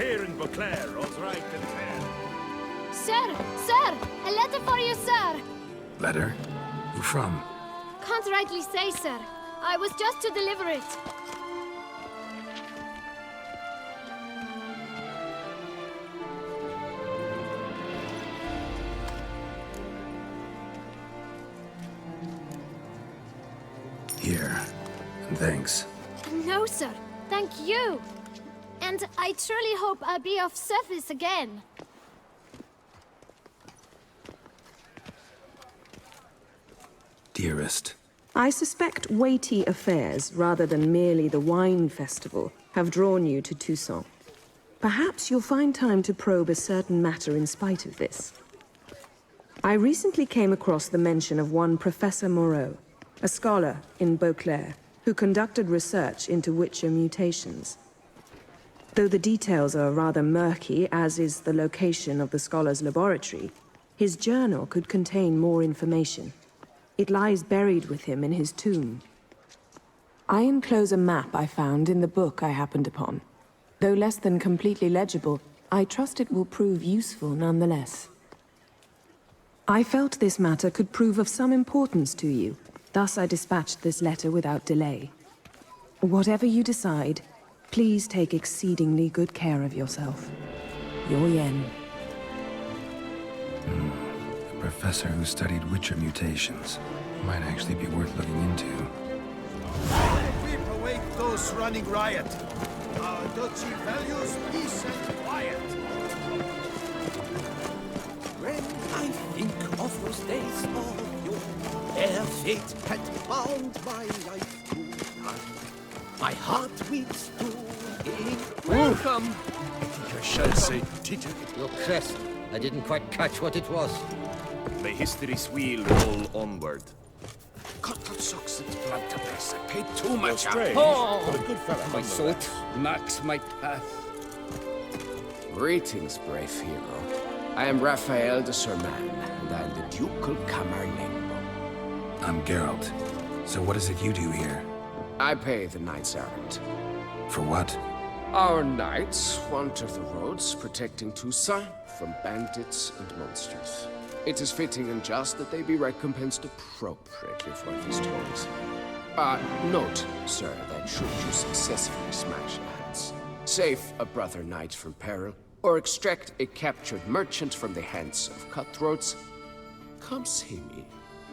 here in Beauclair, all's right and fair. Sir! A letter for you, sir! Letter? Who from? Can't rightly say, sir. I was just to deliver it. Here. And thanks. No, sir. Thank you. And I truly hope I'll be of service again. Dearest. I suspect weighty affairs, rather than merely the wine festival, have drawn you to Toussaint. Perhaps you'll find time to probe a certain matter in spite of this. I recently came across the mention of one Professor Moreau, a scholar in Beauclair, who conducted research into Witcher mutations. Though the details are rather murky, as is the location of the scholar's laboratory, his journal could contain more information. It lies buried with him in his tomb. I enclose a map I found in the book I happened upon. Though less than completely legible, I trust it will prove useful nonetheless. I felt this matter could prove of some importance to you, thus I dispatched this letter without delay. Whatever you decide, please take exceedingly good care of yourself. Your Yen. A professor who studied Witcher mutations. Might actually be worth looking into. Weep await those running riot. Our duchy values peace and quiet. When I think of those days of yore, ere fate had bound my life to none, my heart weeps to a welcome. I think I shall say teacher. Your crest. I didn't quite catch what it was. May history's wheel roll onward. Cut socks and blood to press. I paid too much out. But a good fella. My salt marks my path. Greetings, brave hero. I am Raphael de Serman, and I am the Ducal Camarlengo. I'm Geralt. So what is it you do here? I pay the knights errant. For what? Our knights wander the roads, protecting Toussaint from bandits and monsters. It is fitting and just that they be recompensed appropriately for these toils. Note, sir, that should you successfully smash the hats, save a brother knight from peril, or extract a captured merchant from the hands of cutthroats, come see me.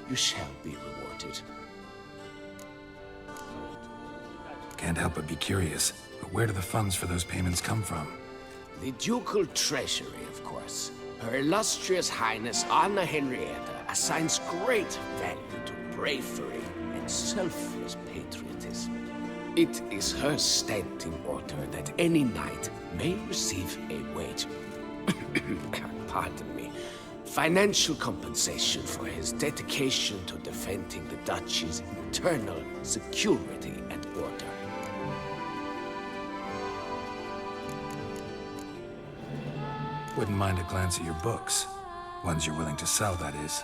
You shall be rewarded. Can't help but be curious. But where do the funds for those payments come from? The ducal treasury, of course. Her illustrious highness Anna Henrietta assigns great value to bravery and selfless patriotism. It is her standing order that any knight may receive a wage, pardon me, financial compensation for his dedication to defending the duchy's internal security and order. Wouldn't mind a glance at your books. Ones you're willing to sell, that is.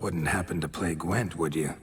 Wouldn't happen to play Gwent, would you?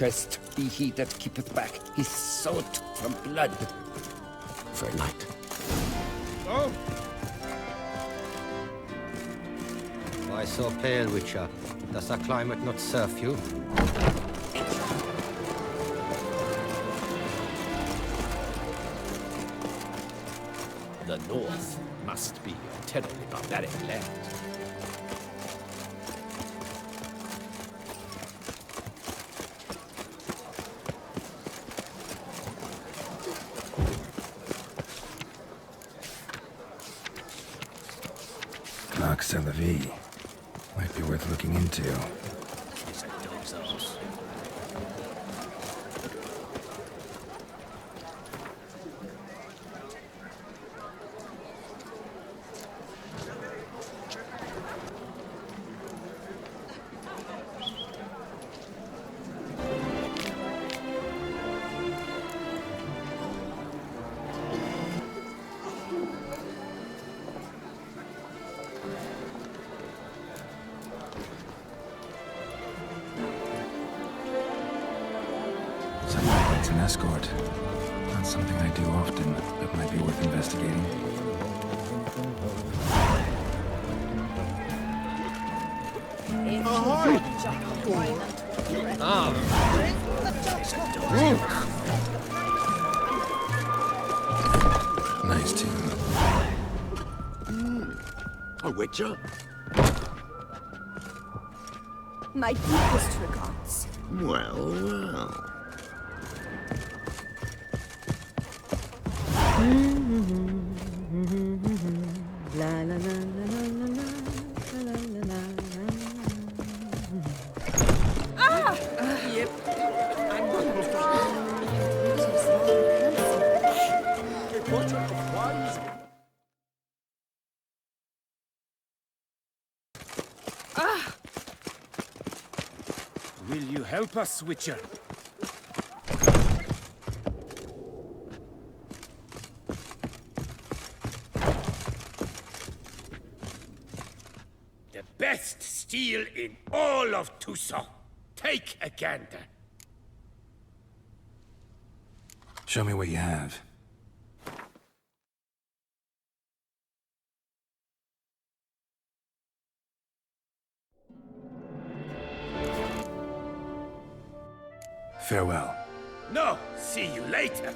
Cursed be he that keepeth back his salt from blood. Fair night. Oh, Why so pale, Witcher? Does the climate not serve you? The North must be a terribly barbaric land. Nox a la vie. Might be worth looking into. Is a dog's house. Someone needs an escort. Not something I do often, but might be worth investigating. Nice tune. a witcher? My deepest regards. Well, well. La la la la la la la la la Will you help us, Witcher? The best steel in all of Tucson. Take a gander. Show me what you have. Farewell. No, see you later.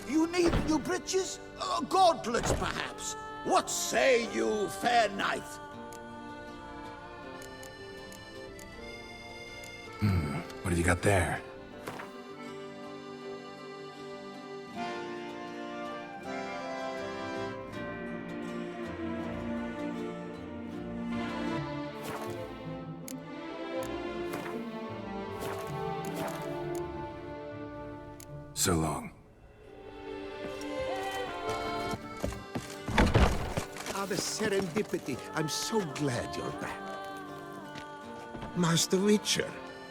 You need new breeches? Gauntlets, perhaps? What say you, fair knight? What have you got there? So long. Ah, the serendipity. I'm so glad you're back. Master Witcher,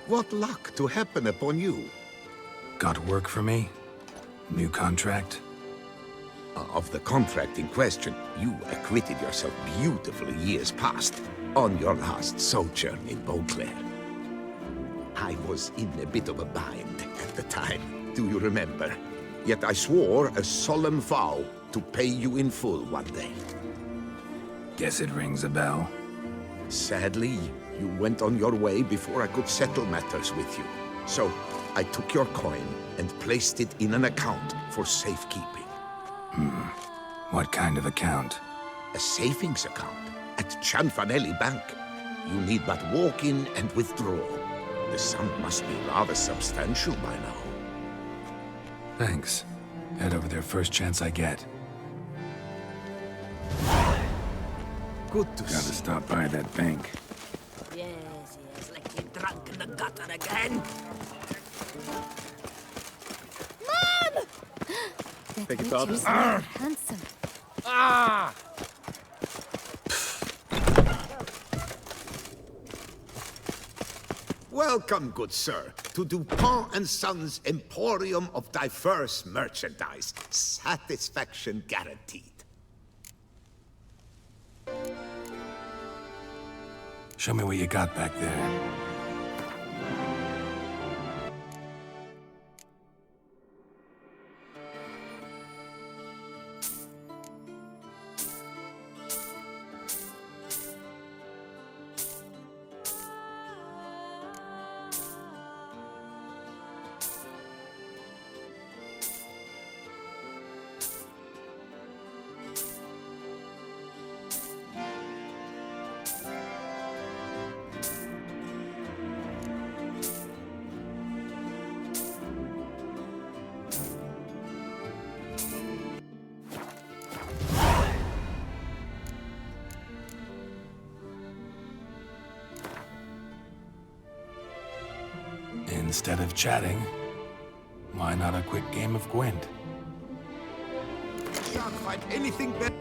what luck to happen upon you. Got work for me? New contract? Of the contract in question, you acquitted yourself beautifully years past on your last sojourn in Beauclair. I was in a bit of a bind at the time, do you remember? Yet I swore a solemn vow to pay you in full one day. Guess it rings a bell. Sadly, you went on your way before I could settle matters with you. So, I took your coin and placed it in an account for safekeeping. What kind of account? A savings account at Cianfanelli Bank. You need but walk in and withdraw. The sum must be rather substantial by now. Thanks. Head over there first chance I get. Good to Gotta see. stop by that bank. Yes, like you're drunk in the gutter again. Mom! Thank you, Father. Handsome. Welcome, good sir, to Dupont and Sons Emporium of Diverse Merchandise. Satisfaction guaranteed. Show me what you got back there. Instead of chatting, why not a quick game of Gwent? Can't find anything better.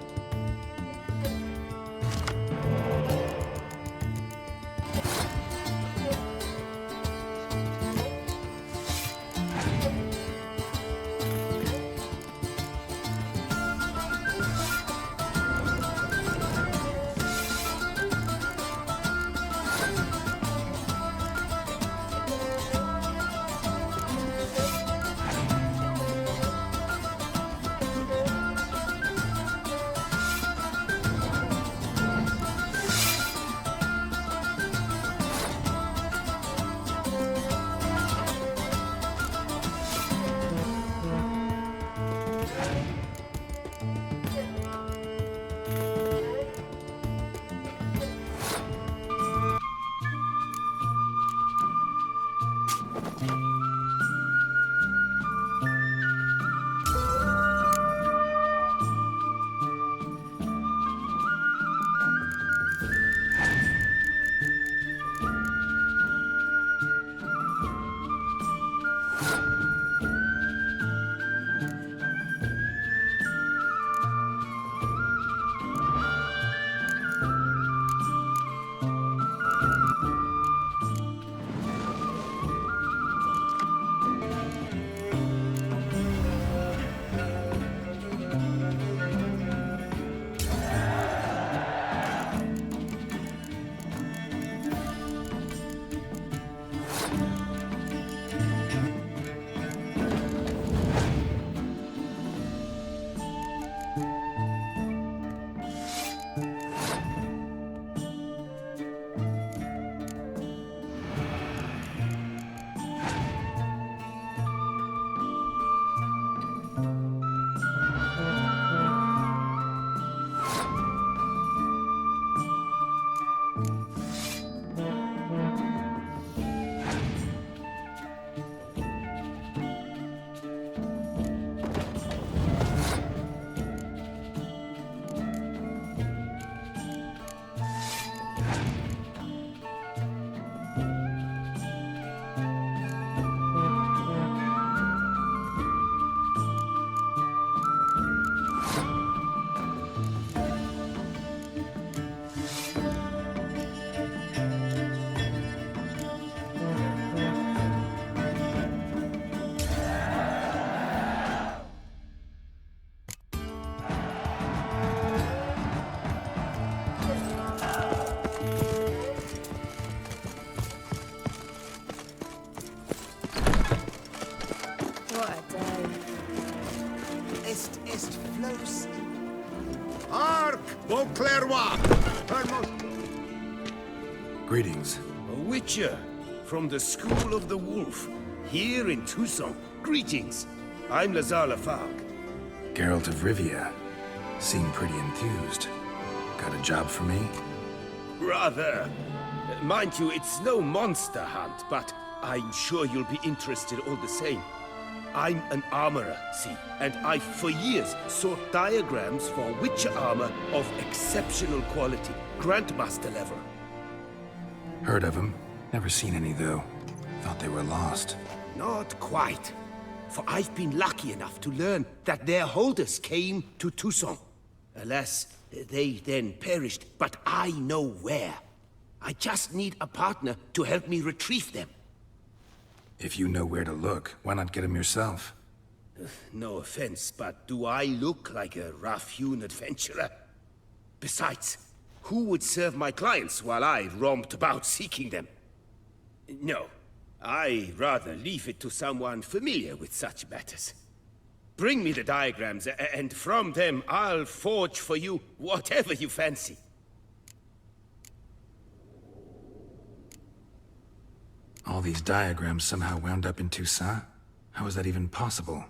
Greetings. A witcher from the School of the Wolf, here in Tucson. Greetings. I'm Lazar Lafargue. Geralt of Rivia. Seem pretty enthused. Got a job for me? Rather. Mind you, it's no monster hunt, but I'm sure you'll be interested all the same. I'm an armorer, see, and I've for years sought diagrams for witcher armor of exceptional quality, Grandmaster level. Heard of them. Never seen any, though. Thought they were lost. Not quite. For I've been lucky enough to learn that their holders came to Tucson. Alas, they then perished, but I know where. I just need a partner to help me retrieve them. If you know where to look, why not get them yourself? No offense, but do I look like a rough-hewn adventurer? Besides, who would serve my clients while I romped about seeking them? No, I'd rather leave it to someone familiar with such matters. Bring me the diagrams, and from them I'll forge for you whatever you fancy. All these diagrams somehow wound up in Toussaint? How is that even possible?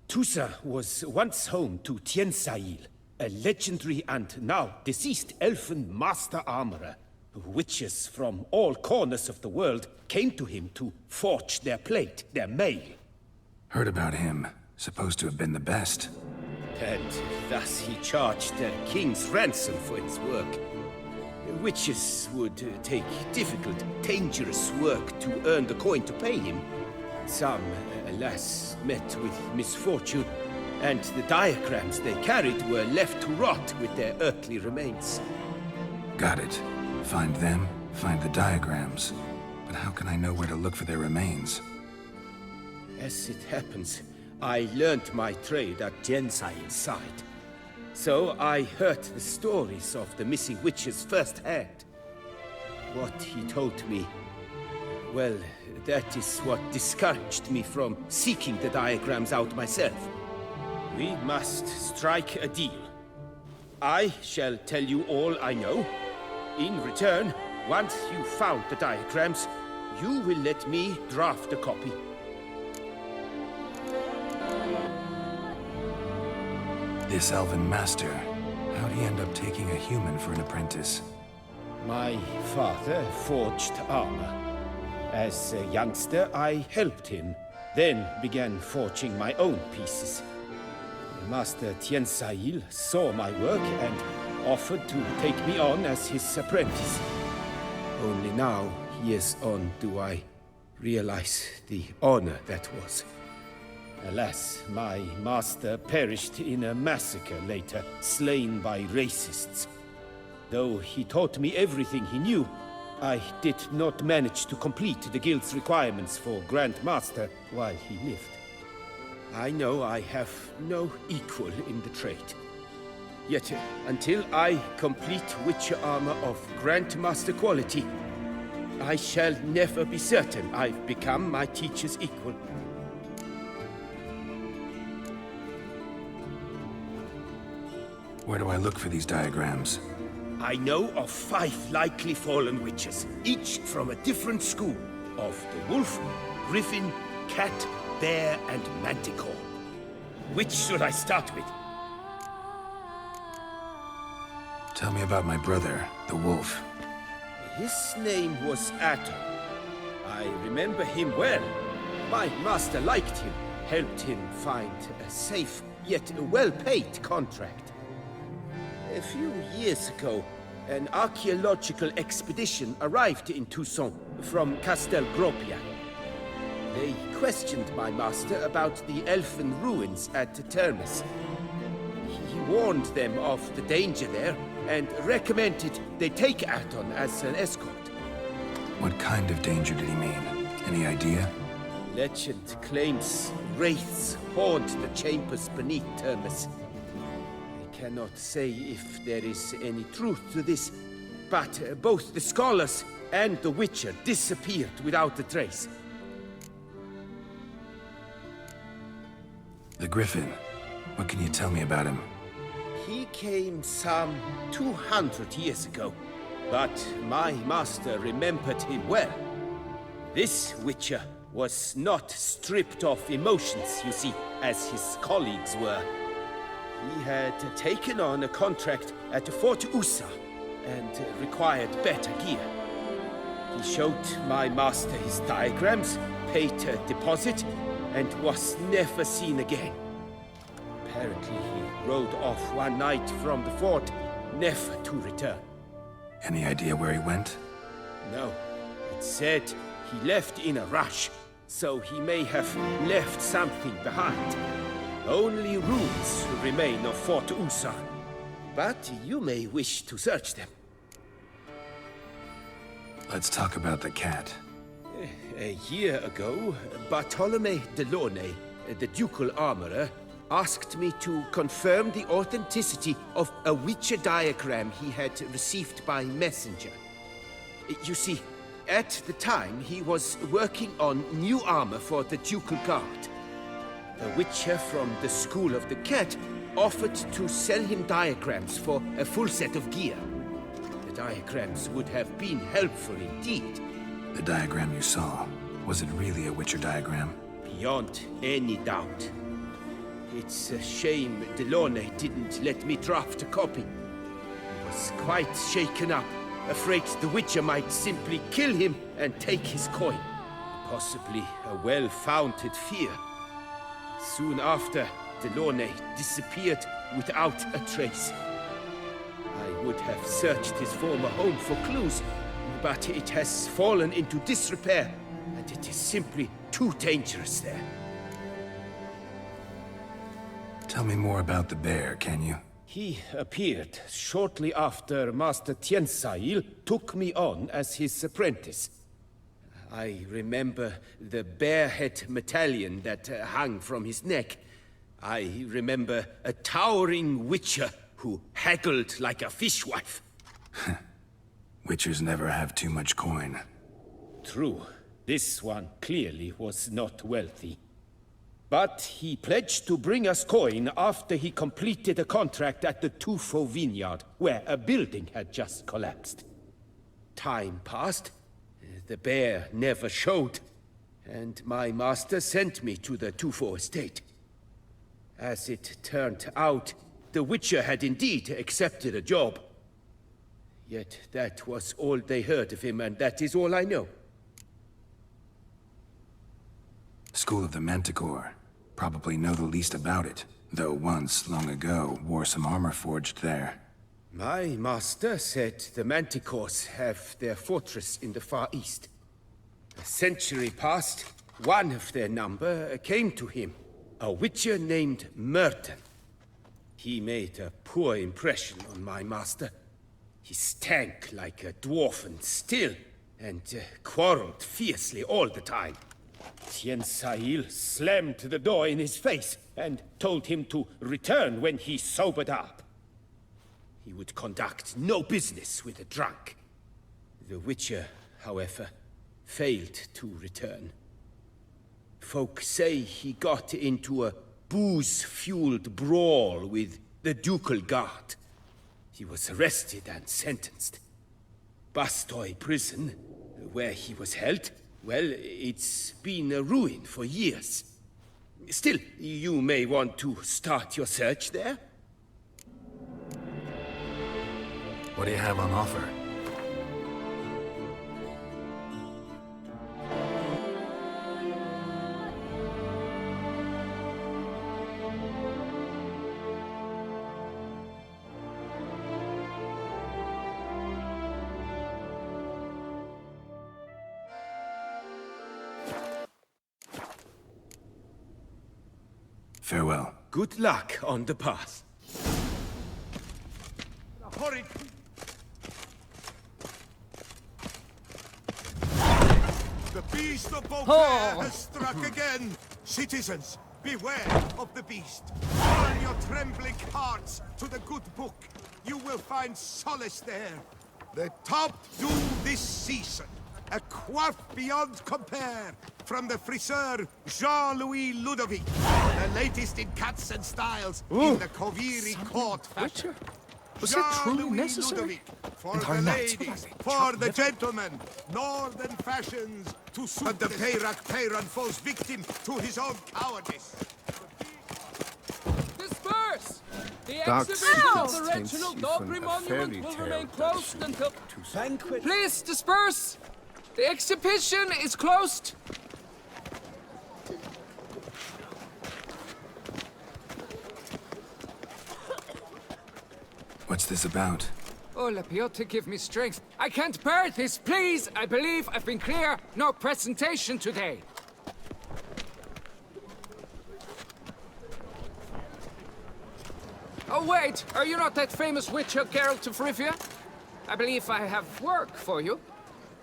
Toussaint was once home to Tiensail, a legendary and now deceased elfin master armorer. Witches from all corners of the world came to him to forge their plate, their mail. Heard about him. Supposed to have been the best. And thus he charged a king's ransom for his work. Witches would take difficult, dangerous work to earn the coin to pay him. Some, alas, met with misfortune, and the diagrams they carried were left to rot with their earthly remains. Got it. Find them, find the diagrams. But how can I know where to look for their remains? As it happens, I learned my trade at Jensail's side. So I heard the stories of the missing witches firsthand. What he told me, well, that is what discouraged me from seeking the diagrams out myself. We must strike a deal. I shall tell you all I know. In return, once you've found the diagrams, you will let me draft a copy. This elven master, how'd he end up taking a human for an apprentice? My father forged armor. As a youngster, I helped him, then began forging my own pieces. Master Tiensail saw my work and offered to take me on as his apprentice. Only now, years on, do I realize the honor that was. Alas, my master perished in a massacre later, slain by racists. Though he taught me everything he knew, I did not manage to complete the guild's requirements for Grand Master while he lived. I know I have no equal in the trade. Yet, until I complete Witcher armor of Grandmaster quality, I shall never be certain I've become my teacher's equal. Where do I look for these diagrams? I know of 5 likely fallen witches, each from a different school of the wolf, griffin, cat, bear, and manticore. Which should I start with? Tell me about my brother, the wolf. His name was Atom. I remember him well. My master liked him, helped him find a safe, yet well-paid contract. A few years ago, an archaeological expedition arrived in Toussaint from Castel Gropia. They questioned my master about the elfin ruins at Termes. He warned them of the danger there and recommended they take Aton as an escort. What kind of danger did he mean? Any idea? Legend claims wraiths haunt the chambers beneath Termes. I cannot say if there is any truth to this, but both the scholars and the Witcher disappeared without a trace. The Griffin. What can you tell me about him? He came some 200 years ago, but my master remembered him well. This Witcher was not stripped of emotions, you see, as his colleagues were. He had taken on a contract at Fort Usa and required better gear. He showed my master his diagrams, paid a deposit, and was never seen again. Apparently, he rode off one night from the fort, never to return. Any idea where he went? No. It said he left in a rush, so he may have left something behind. Only ruins remain of Fort Usan, but you may wish to search them. Let's talk about the cat. A year ago, Bartolome Delaunay, the ducal armorer, asked me to confirm the authenticity of a Witcher diagram he had received by messenger. You see, at the time he was working on new armor for the ducal guard. A Witcher from the School of the Cat offered to sell him diagrams for a full set of gear. The diagrams would have been helpful indeed. The diagram you saw, was it really a Witcher diagram? Beyond any doubt. It's a shame Delaunay didn't let me draft a copy. He was quite shaken up, afraid the Witcher might simply kill him and take his coin. Possibly a well-founded fear. Soon after, Delaunay disappeared without a trace. I would have searched his former home for clues, but it has fallen into disrepair, and it is simply too dangerous there. Tell me more about the bear, can you? He appeared shortly after Master Tiensail took me on as his apprentice. I remember the bear-head medallion that hung from his neck. I remember a towering witcher who haggled like a fishwife. Witchers never have too much coin. True. This one clearly was not wealthy. But he pledged to bring us coin after he completed a contract at the Tufo vineyard, where a building had just collapsed. Time passed. The bear never showed, and my master sent me to the Tufo estate. As it turned out, the Witcher had indeed accepted a job. Yet that was all they heard of him, and that is all I know. School of the Manticore. Probably know the least about it, though once, long ago, wore some armor forged there. My master said the Manticores have their fortress in the Far East. A century past, one of their number came to him, a witcher named Merton. He made a poor impression on my master. He stank like a dwarfen still, and quarreled fiercely all the time. Tiensail slammed the door in his face and told him to return when he sobered up. He would conduct no business with a drunk. The Witcher, however, failed to return. Folk say he got into a booze-fueled brawl with the ducal guard. He was arrested and sentenced. Bastoy prison, where he was held, well, it's been a ruin for years. Still, you may want to start your search there. What do you have on offer? Farewell. Good luck on the path. Hurry! The beast of Beauclair has struck again! Citizens, beware of the beast! Turn your trembling hearts to the good book. You will find solace there. The top do this season. A quaff beyond compare from the friseur Jean-Louis Ludovic. The latest in cuts and styles in the Coviri court fashion. Was it truly necessary? Ludovic, for the ladies, for the gentlemen, northern fashions to suit but the Peyrac Peyran falls victim to his own cowardice. Disperse! The Dark exhibition of the secrets regional hints even Dogry a monument fairy will tale remain that closed is until... banquet. Please disperse! The exhibition is closed! What's this about? Oh, Lapiota, give me strength. I can't bear this, please! I believe I've been clear. No presentation today. Oh, wait! Are you not that famous witcher, Geralt of Rivia? I believe I have work for you.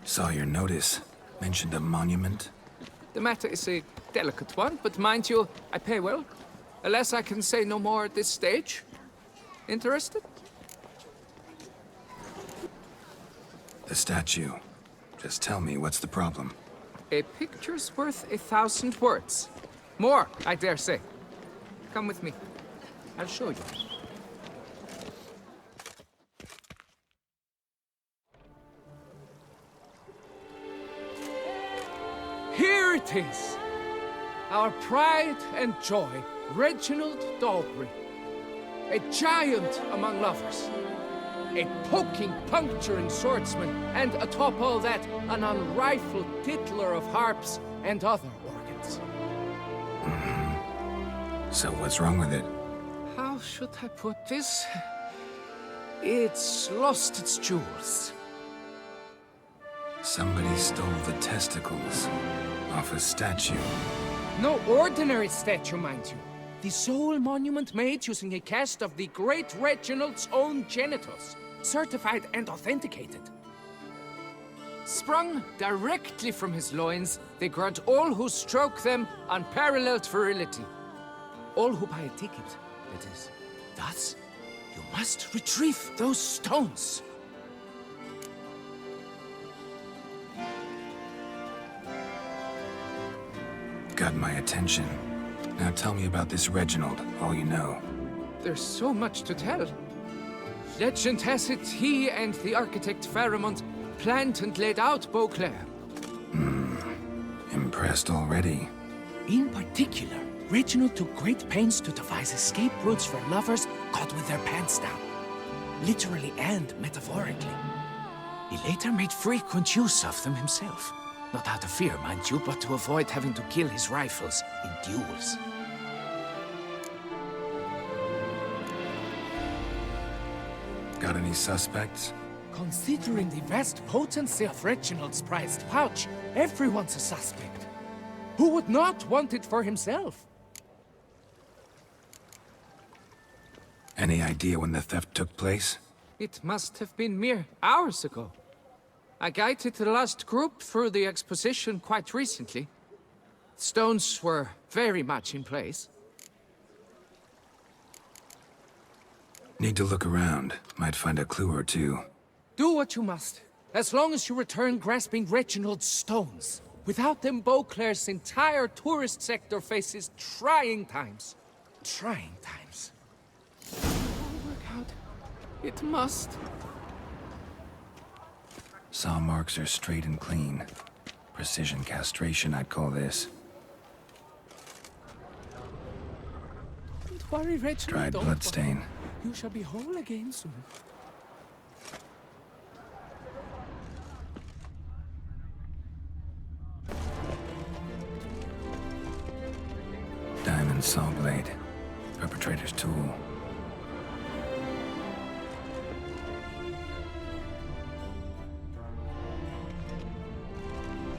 Saw your notice. Mentioned a monument. The matter is a delicate one, but mind you, I pay well. Alas, I can say no more at this stage. Interested? The statue. Just tell me, what's the problem? A picture's worth 1,000 words. More, I dare say. Come with me. I'll show you. Here it is! Our pride and joy, Reginald Dalbury. A giant among lovers. A poking, puncturing swordsman, and atop all that, an unrifled tittler of harps and other organs. So what's wrong with it? How should I put this? It's lost its jewels. Somebody stole the testicles off a statue. No ordinary statue, mind you. The sole monument made using a cast of the great Reginald's own genitals, certified and authenticated. Sprung directly from his loins, they grant all who stroke them unparalleled virility. All who buy a ticket, that is. Thus, you must retrieve those stones. Got my attention. Now tell me about this Reginald, all you know. There's so much to tell. Legend has it he and the architect Faramond planned and laid out Beauclair. Impressed already. In particular, Reginald took great pains to devise escape routes for lovers caught with their pants down. Literally and metaphorically. He later made frequent use of them himself. Not out of fear, mind you, but to avoid having to kill his rifles in duels. Got any suspects? Considering the vast potency of Reginald's prized pouch, everyone's a suspect. Who would not want it for himself? Any idea when the theft took place? It must have been mere hours ago. I guided the last group through the exposition quite recently. Stones were very much in place. Need to look around. Might find a clue or two. Do what you must, as long as you return grasping Reginald's stones. Without them, Beauclair's entire tourist sector faces trying times. Trying times. It won't work out. It must. Saw marks are straight and clean. Precision castration, I'd call this. Don't worry, Reginald. Dried bloodstain. You shall be whole again soon. Diamond saw blade. Perpetrator's tool.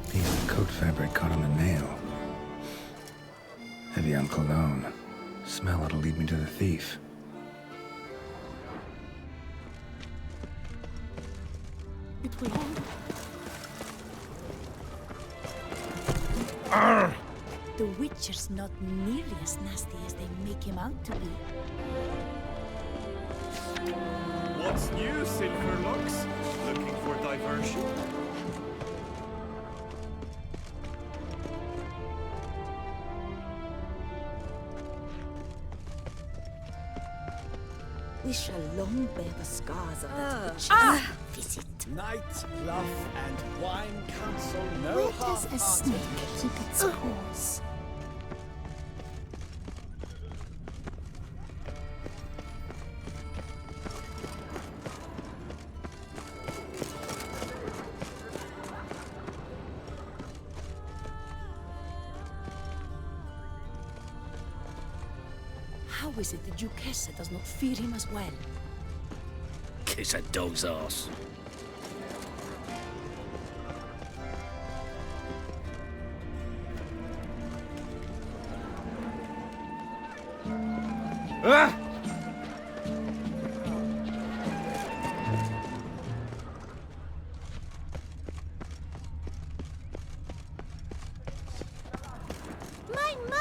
Piece of coat fabric caught on the nail. Heavy on cologne. Smell it'll lead me to the thief. It will hold. The Witcher's not nearly as nasty as they make him out to be. What's new, Silverlocks? Looking for diversion? We shall long bear the scars of that Witcher's visit. Night, bluff, and wine council, no Where does a snake keep its paws? How is it the Duchessa does not fear him as well? Kiss a dog's ass. Ah!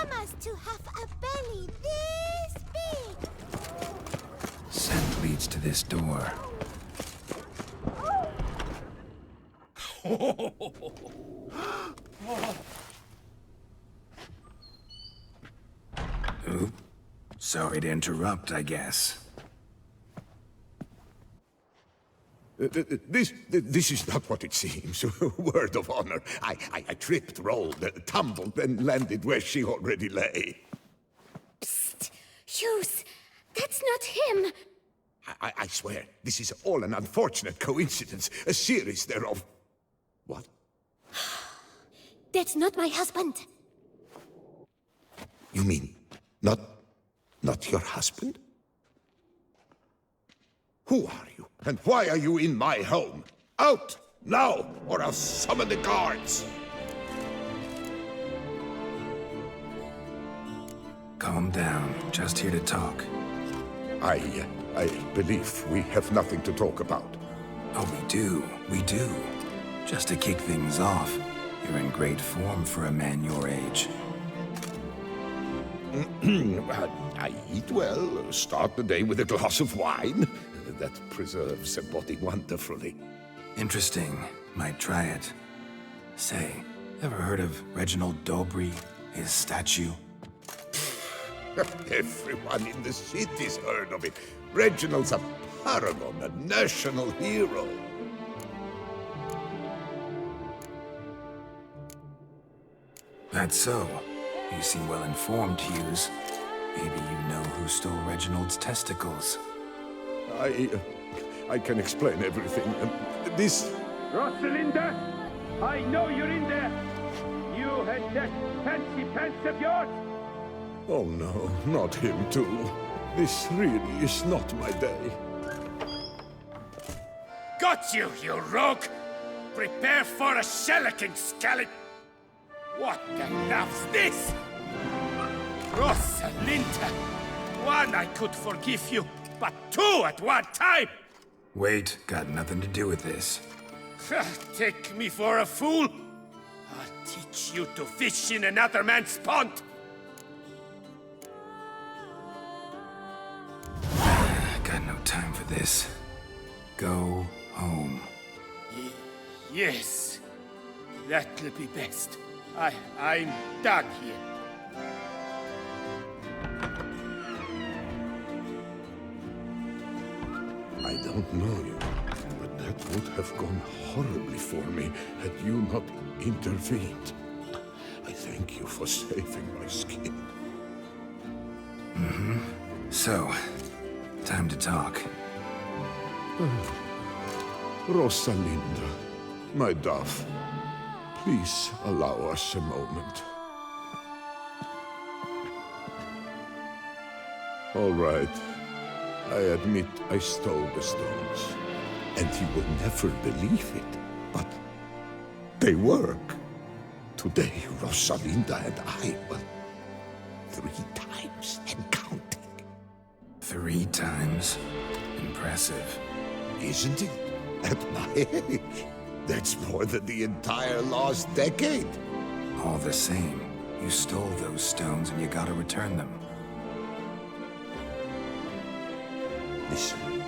llamas to have a belly this big? Scent leads to this door. Oop. Sorry to interrupt, I guess. This is not what it seems. Word of honor. I tripped, rolled, tumbled, and landed where she already lay. Psst! Hughes! That's not him! I swear, this is all an unfortunate coincidence. A series thereof. What? That's not my husband! You mean, not your husband? Who are you? And why are you in my home? Out! Now! Or I'll summon the guards! Calm down. Just here to talk. I believe we have nothing to talk about. Oh, we do. We do. Just to kick things off, you're in great form for a man your age. I eat well, start the day with a glass of wine. That preserves a body wonderfully. Interesting. Might try it. Say, ever heard of Reginald Dobry, his statue? Everyone in the city's heard of it. Reginald's a paragon, a national hero. That's so. You seem well informed, Hughes. Maybe you know who stole Reginald's testicles. I can explain everything. This... Rosalinda! I know you're in there! You and that fancy pants of yours! Oh no, not him too. This really is not my day. Got you, you rogue! Prepare for a shellacking, scallop! What the love's this? Rosalinda! One, I could forgive you, but two at one time! Wait, got nothing to do with this. Take me for a fool? I'll teach you to fish in another man's pond! Got no time for this. Go home. Yes. That'll be best. I'm done here. I don't know you, but that would have gone horribly for me had you not intervened. I thank you for saving my skin. Mm-hmm. So, time to talk. Rosalinda, my dove, please allow us a moment. All right. I admit I stole the stones, and you will never believe it, but they work. Today, Rosalinda and I, well, 3 times and counting. 3 times? Impressive. Isn't it? At my age. That's more than the entire last decade. All the same, you stole those stones and you gotta return them. Listen,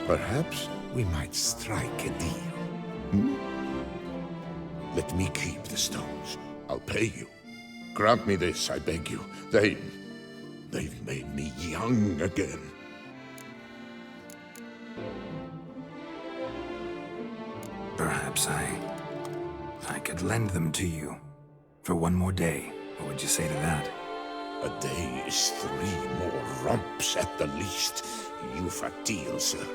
perhaps we might strike a deal. Hmm? Let me keep the stones. I'll pay you. Grant me this, I beg you. They've made me young again. Perhaps I could lend them to you. For one more day. What would you say to that? A day is 3 more romps at the least. You've a deal, sir.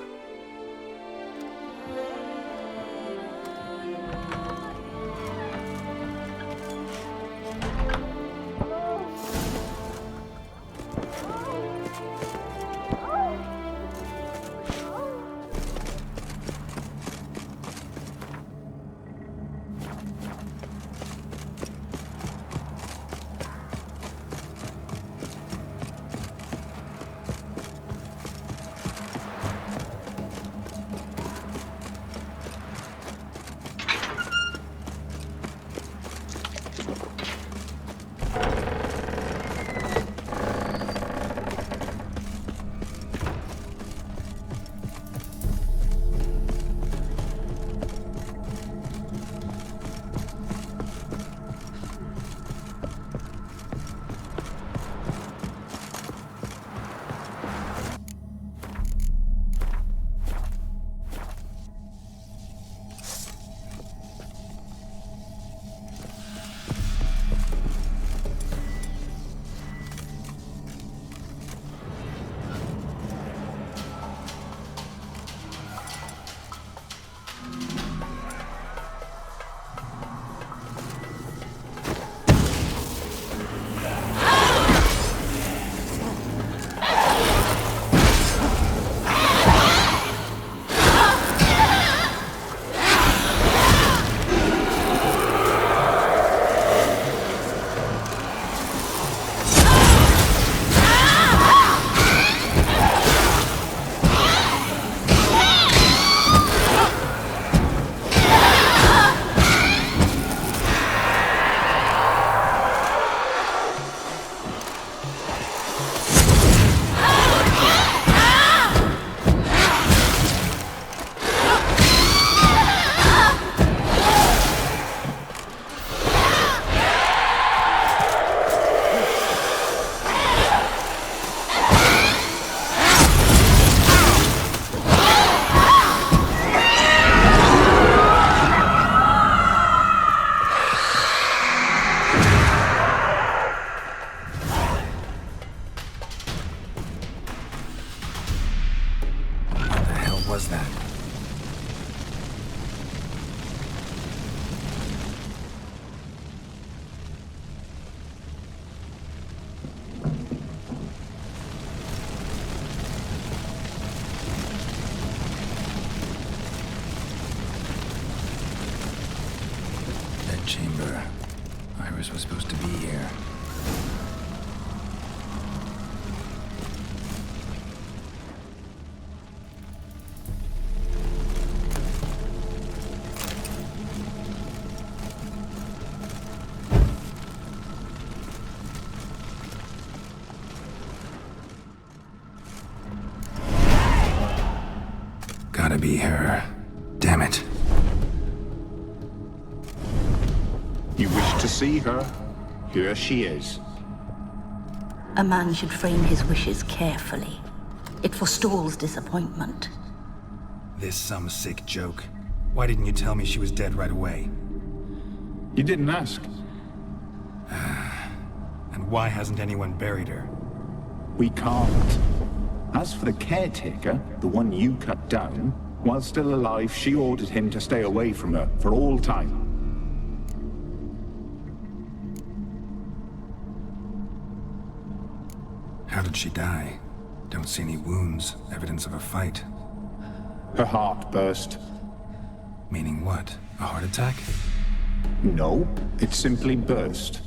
was that? That chamber. Iris was supposed to be here. Gotta be her. Damn it. You wish to see her? Here she is. A man should frame his wishes carefully. It forestalls disappointment. This some sick joke. Why didn't you tell me she was dead right away? You didn't ask. And why hasn't anyone buried her? We can't. As for the caretaker, the one you cut down, while still alive, she ordered him to stay away from her for all time. How did she die? Don't see any wounds, evidence of a fight. Her heart burst. Meaning what? A heart attack? No, it simply burst.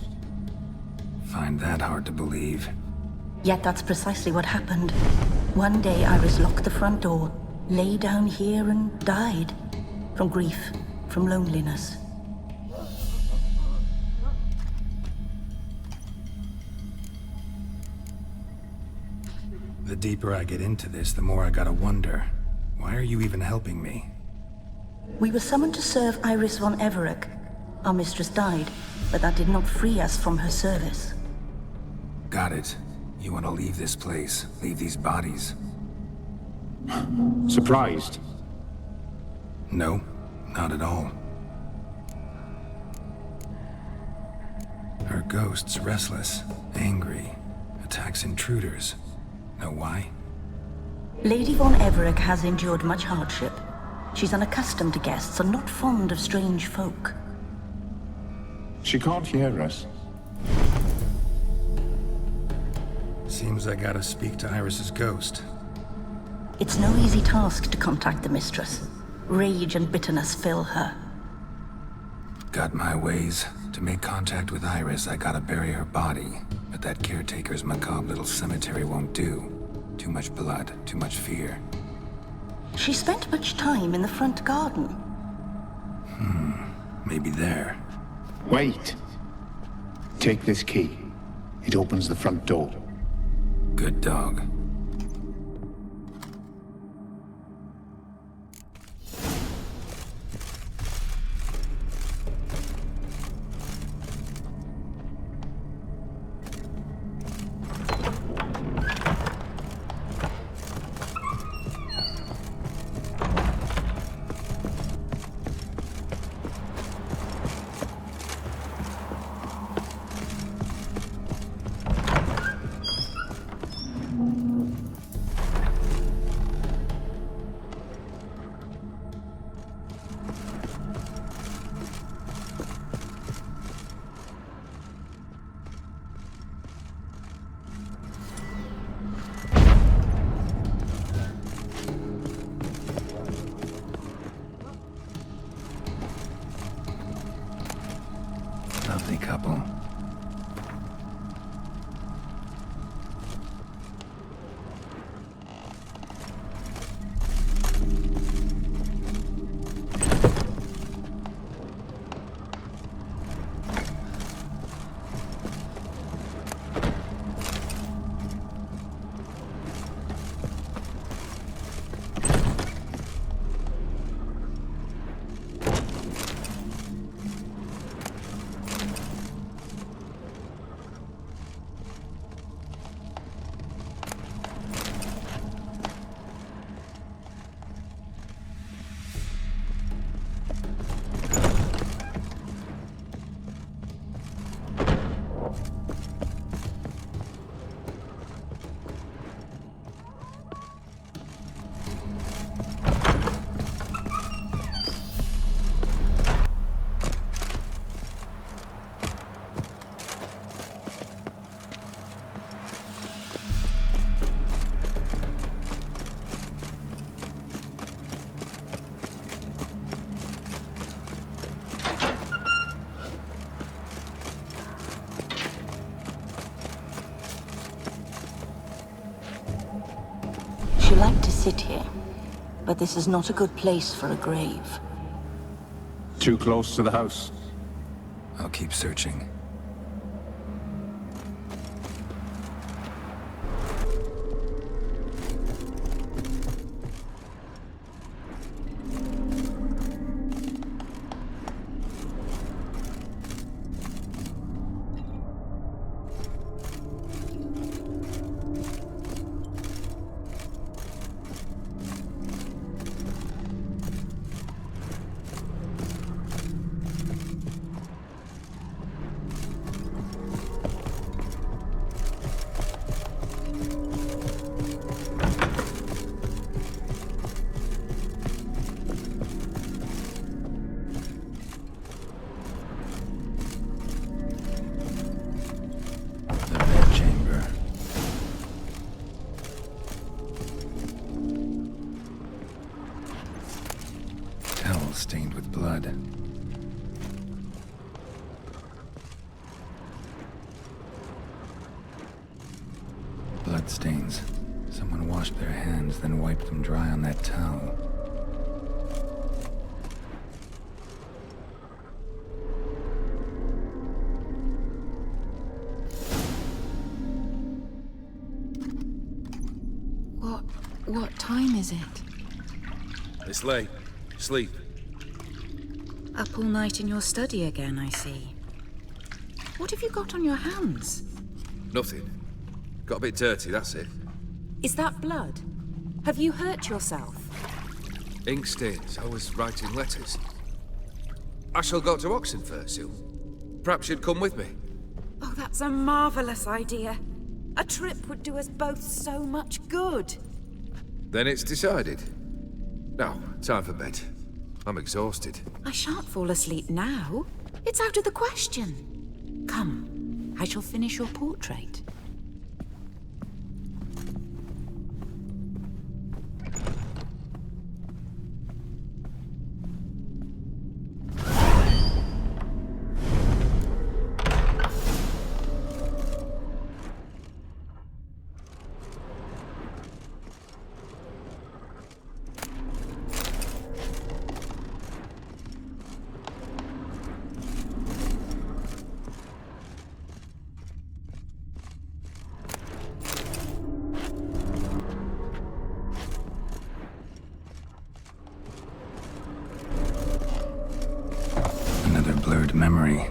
Find that hard to believe. Yet that's precisely what happened. One day Iris locked the front door, lay down here and died. From grief, from loneliness. The deeper I get into this, the more I gotta wonder. Why are you even helping me? We were summoned to serve Iris von Everec. Our mistress died, but that did not free us from her service. Got it. You want to leave this place, leave these bodies. Surprised? No, not at all. Her ghost's restless, angry, attacks intruders. Know why? Lady von Everec has endured much hardship. She's unaccustomed to guests and not fond of strange folk. She can't hear us. Seems I gotta speak to Iris's ghost. It's no easy task to contact the mistress. Rage and bitterness fill her. Got my ways. To make contact with Iris, I gotta bury her body. But that caretaker's macabre little cemetery won't do. Too much blood, too much fear. She spent much time in the front garden. Maybe there. Wait! Take this key. It opens the front door. Good dog. like to sit here, but this is not a good place for a grave. Too close to the house. I'll keep searching. Stained with blood. Blood stains. Someone washed their hands, then wiped them dry on that towel. What time is it? It's late. Sleep. Up all night in your study again, I see. What have you got on your hands? Nothing. Got a bit dirty, that's it. Is that blood? Have you hurt yourself? Ink stains. I was writing letters. I shall go to Oxenfurt soon. Perhaps you'd come with me. Oh, that's a marvelous idea. A trip would do us both so much good. Then it's decided. Now, time for bed. I'm exhausted. I shan't fall asleep now. It's out of the question. Come, I shall finish your portrait. Blurred memory.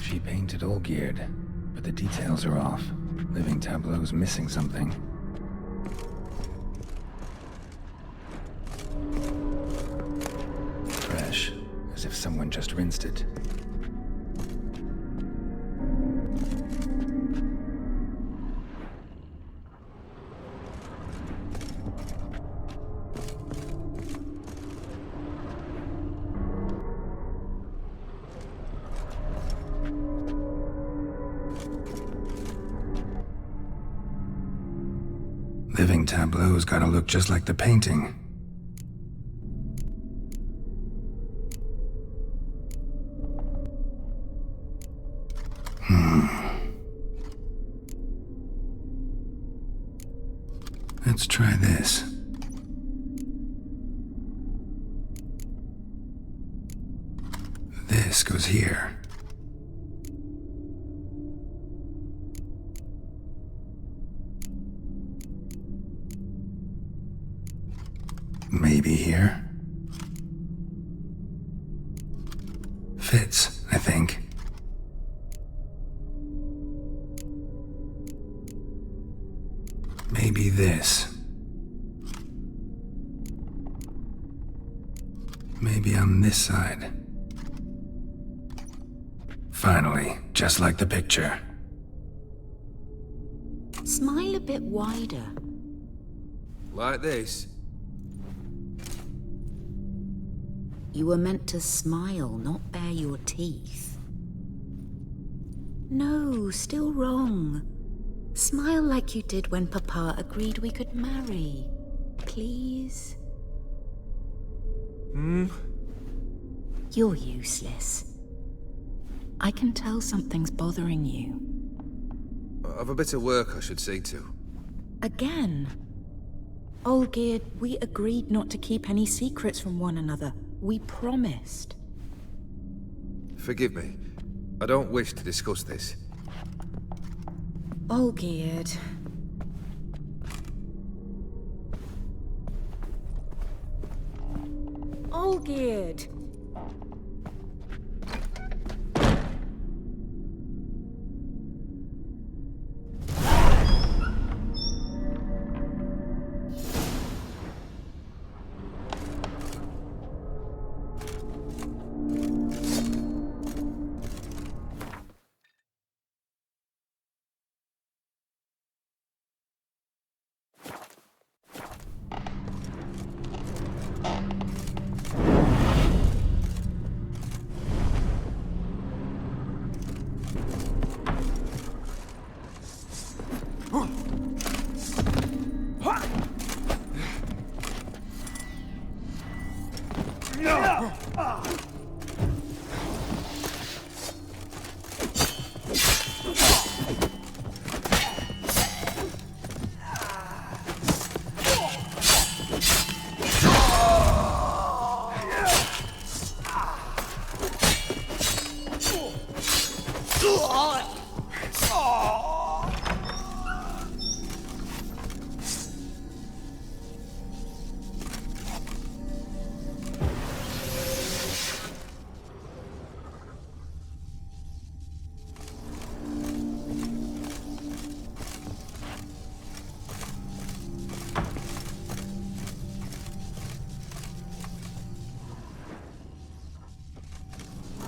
She painted all geared, but the details are off. Living tableau's missing something. As if someone just rinsed it. Living tableau's gotta look just like the painting. Let's try this. This goes here. Maybe here. Fits, I think. Maybe this. Maybe on this side. Finally, just like the picture. Smile a bit wider. Like this? You were meant to smile, not bare your teeth. No, still wrong. Smile like you did when Papa agreed we could marry. Please? You're useless. I can tell something's bothering you. I've a bit of work I should see to. Again? Olgierd, we agreed not to keep any secrets from one another. We promised. Forgive me. I don't wish to discuss this. Olgierd. Olgierd!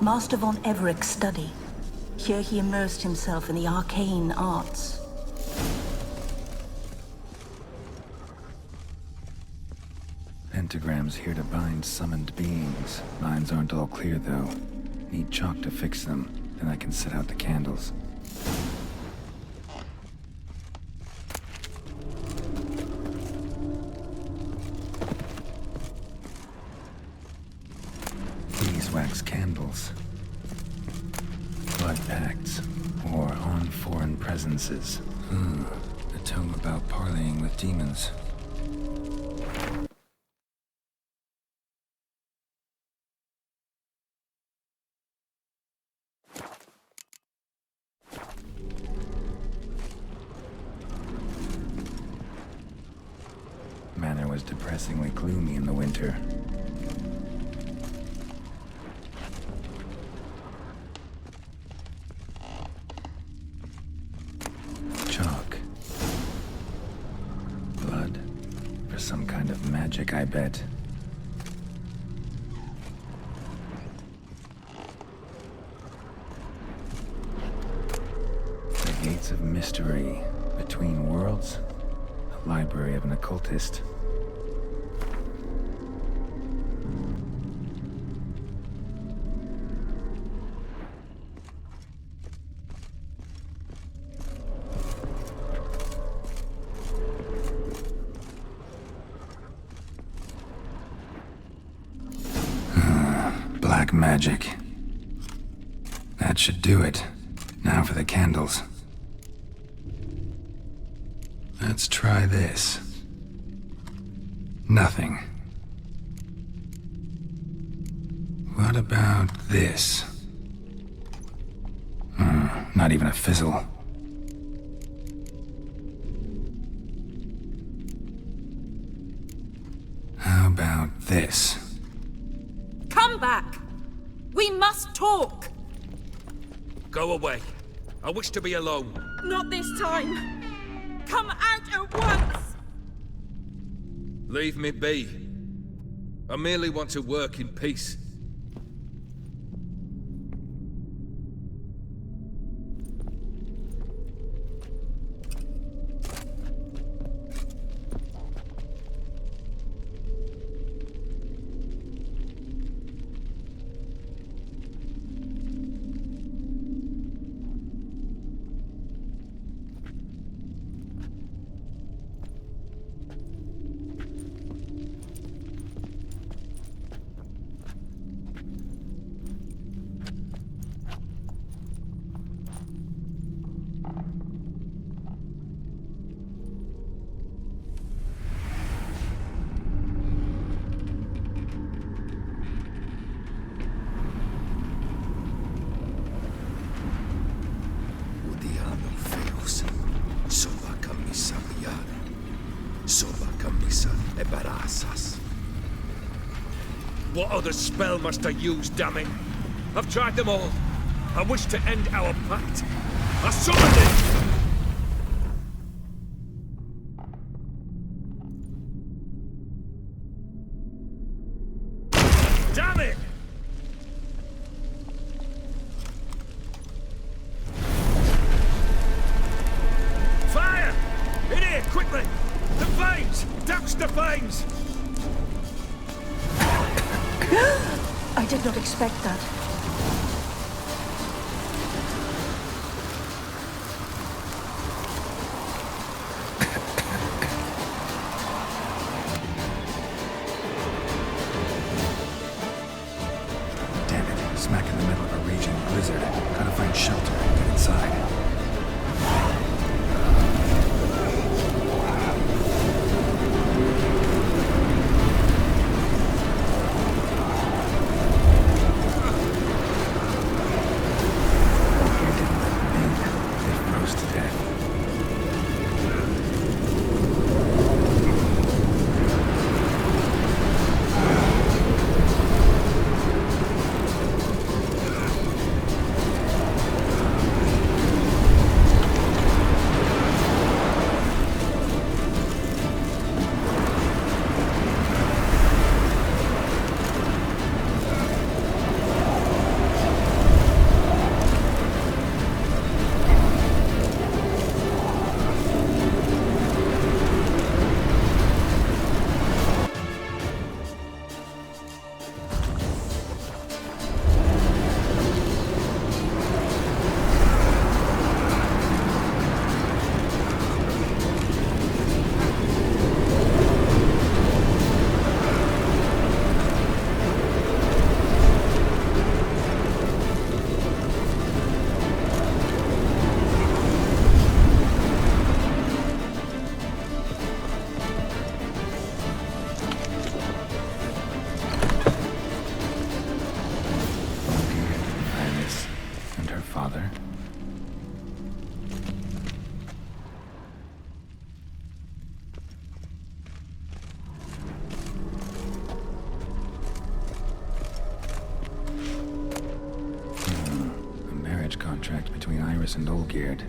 Master von Evereck's study. Here he immersed himself in the arcane arts. Pentagrams here to bind summoned beings. Lines aren't all clear, though. Need chalk to fix them, then I can set out the candles. Beeswax candles. Blood pacts. Or on foreign presences. A tome about parleying with demons. Manor was depressingly gloomy in the winter. Chalk. Blood. For some kind of magic, I bet. The gates of mystery. Between worlds. The library of an occultist. Black magic. That should do it. Now for the candles. Let's try this. Nothing. What about this? Not even a fizzle. How about this? Come back! We must talk! Go away. I wish to be alone. Not this time! Come out at once! Leave me be. I merely want to work in peace. What other spell must I use, damn it? I've tried them all. I wish to end our pact. I summon it! Damn it! Fire! In here, quickly! The flames! Douse the flames! I did not expect that. Damn it, smack in the middle of a raging blizzard. Gotta find shelter and get inside. Father. A marriage contract between Iris and Olgierd.